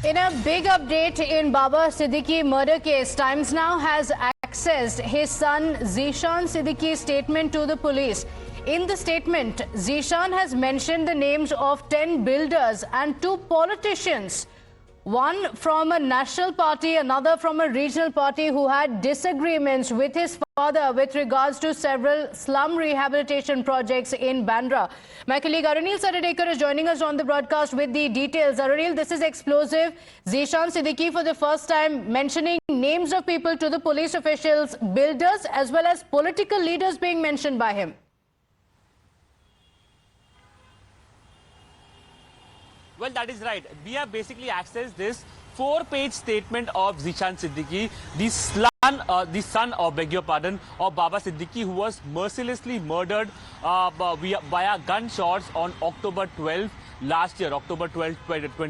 In a big update in Baba Siddiqui murder case, Times Now has accessed his son Zishan Siddiqui's statement to the police. In the statement, Zishan has mentioned the names of 10 builders and 2 politicians, one from a national party, another from a regional party, who had disagreements with his father with regards to several slum rehabilitation projects in Bandra. My colleague Aranil Saradekar is joining us on the broadcast with the details. Aranil, this is explosive. Zishan Siddiqui for the first time mentioning names of people to the police officials, builders as well as political leaders being mentioned by him. Well, that is right. We have basically accessed this 4-page statement of Zishan Siddiqui, the son of, beg your pardon, of Baba Siddiqui, who was mercilessly murdered via gunshots on October 12th last year, October 12th,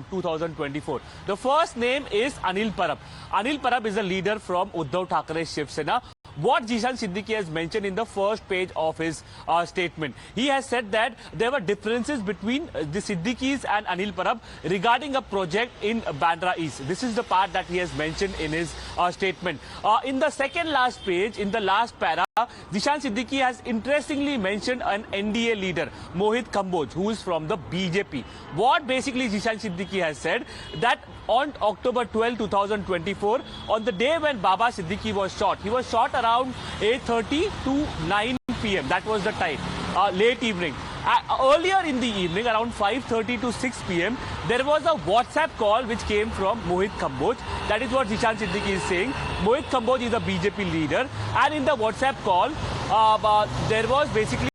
2024. The first name is Anil Parab. Anil Parab is a leader from Uddhav Thackeray's Shiv Sena. What Zishan Siddiqui has mentioned in the first page of his statement, he has said that there were differences between the Siddiquis and Anil Parab regarding a project in Bandra East. This is the part that he has mentioned in his statement. In the second last page, in the last para, Zishan Siddiqui has interestingly mentioned an NDA leader, Mohit Kamboj, who is from the BJP. What basically Zishan Siddiqui has said, that on October 12, 2024, on the day when Baba Siddiqui was shot, he was shot around 8:30 to 9 p.m. That was the time, late evening. Earlier in the evening, around 5:30 to 6 p.m., there was a WhatsApp call which came from Mohit Kamboj. That is what Zishan Siddiqui is saying. Mohit Kamboj is a BJP leader, and in the WhatsApp call, there was basically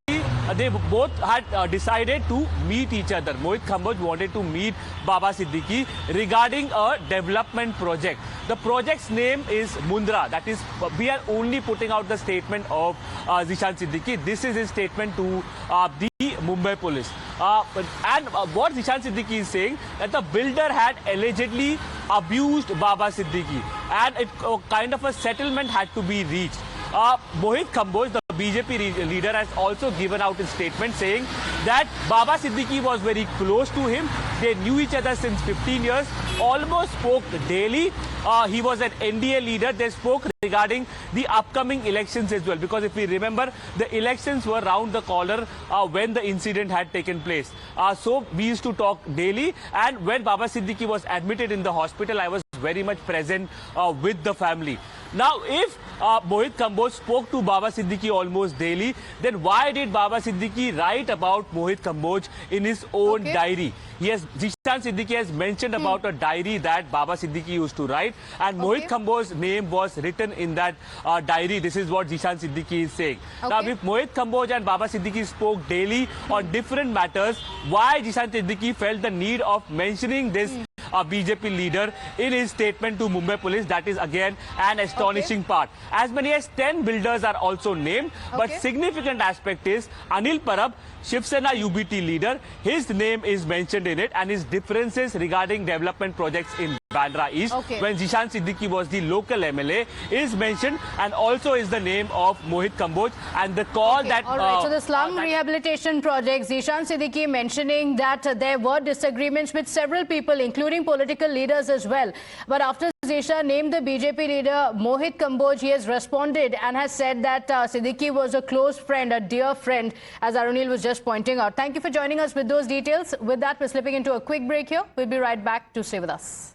they both had decided to meet each other. Mohit Kamboj wanted to meet Baba Siddiqui regarding a development project. The project's name is Mundra. That is, we are only putting out the statement of Zishan Siddiqui. This is his statement to the Mumbai police. What Zishan Siddiqui is saying, that the builder had allegedly abused Baba Siddiqui, and kind of a settlement had to be reached. Mohit Kamboj, the BJP leader, has also given out a statement saying that Baba Siddiqui was very close to him. They knew each other since 15 years, almost spoke daily. He was an NDA leader. They spoke regarding the upcoming elections as well, because if we remember, the elections were round the corner when the incident had taken place. So we used to talk daily, and when Baba Siddiqui was admitted in the hospital, I was very much present with the family. Now, if Mohit Kamboj spoke to Baba Siddiqui almost daily, then why did Baba Siddiqui write about Mohit Kamboj in his own diary? Zishan Siddiqui has mentioned about a diary that Baba Siddiqui used to write, and Mohit Kamboj's name was written in that diary. This is what Zishan Siddiqui is saying. Now, if Mohit Kamboj and Baba Siddiqui spoke daily on different matters, why Zishan Siddiqui felt the need of mentioning this BJP leader in his statement to Mumbai police? That is again an astonishing part. As many as 10 builders are also named, but significant aspect is Anil Parab, Shiv Sena UBT leader. His name is mentioned in it, and his differences regarding development projects in Bandra East, when Zishan Siddiqui was the local MLA, is mentioned, and also is the name of Mohit Kamboj, and the call that... All right, so the slum rehabilitation project, Zishan Siddiqui mentioning that there were disagreements with several people, including political leaders as well. But after Zishan named the BJP leader Mohit Kamboj, he has responded and has said that Siddiqui was a close friend, a dear friend, as Arunil was just pointing out. Thank you for joining us with those details. With that, we're slipping into a quick break here. We'll be right back. To stay with us.